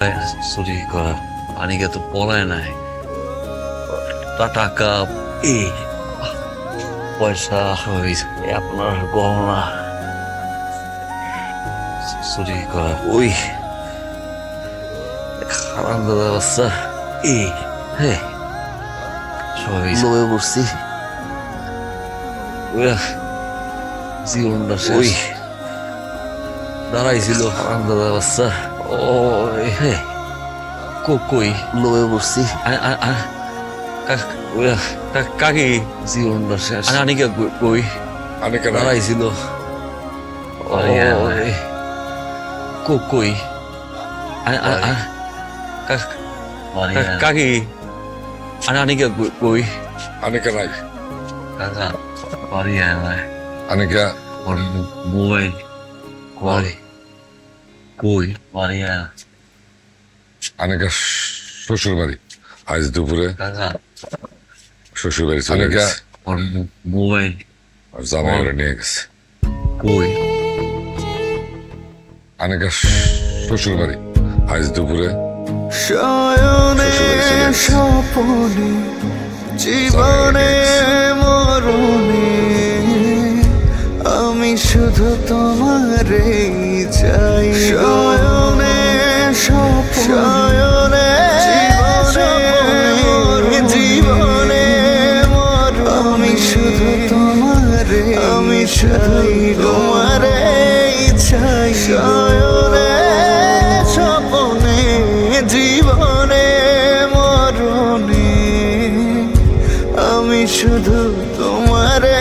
চুরি করা পানিকে তো পলায় নাই টাকা এই পয়সা আপনার গহনা চুরি করা ওই খারাপ ব্যবস্থা এই হ্যাঁ সবাই লোভে পড়ছি জীবনটা ওই দাঁড়াইছিল খারাপ ব্যবস্থা ও হ্যাঁ কই লোভে পড়ছি কাকি জীবনটা শেষ আনিকা কই দাঁড়াইছিল কই কাকি আনিকা কই Anika নাই কাকা বাড়ি আয় Anika মোবাইল কই কই বাড়ি আয় Anika শ্বশুর বাড়ি আজ দুপুরে কাকা শ্বশুর বাড়ি চলে Anika গেছে মোবাইল আর জামাইরা নিয়ে গেছে কই Anika শ্বশুর বাড়ি আজ দুপুরে শয়নে স্বপনে জীবনে মরণে আমি শুধু তোমারে চাই শয়নে স্বপনে জীবনে আমি শুধু তোমারে আমি চাই তোমারে চাই শয়নে স্বপনে জীবনে মরণে আমি শুধু তোমারে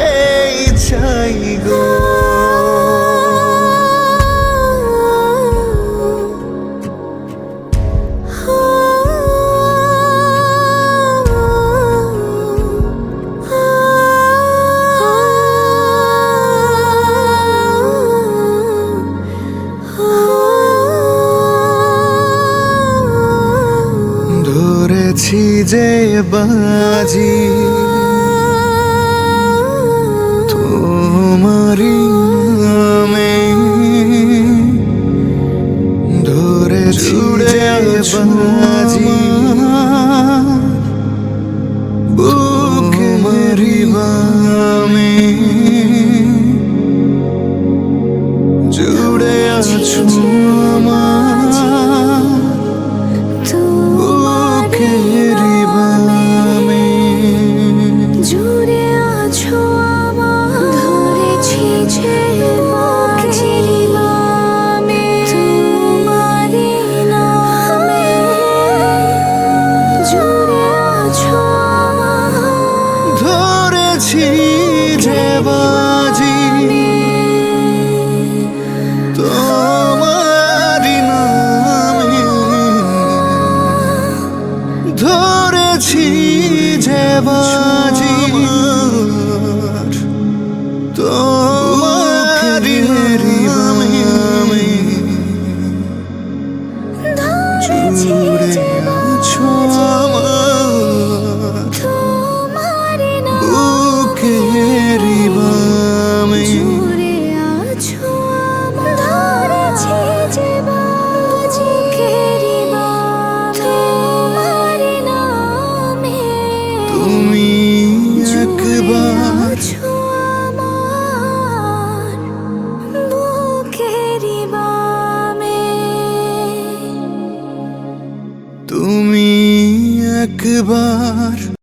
চাই গো ধরেছি যে বাজি তোমারি নামে ধরেছি যে বাজি বুকেরি বামে জুড়ে আছো আমার বুকেরি বামে জুড়ে আছো আমার ধরেছি যে বুকেরি বামে তোমারি নামে জুড়ে আছো আমার ধরেছি যে বাজি তোমারি নামে ধরেছি যে বাজি তোমারি নামে ধরেছি যে আছো আমার তোমারি নামে বুকেরি বামে জুড়ে আছো আমার ধরেছি যে বুকেরি বামে তোমারি নামে তুমি একবার আছো আমার বুকেরি বামে তুমি একবার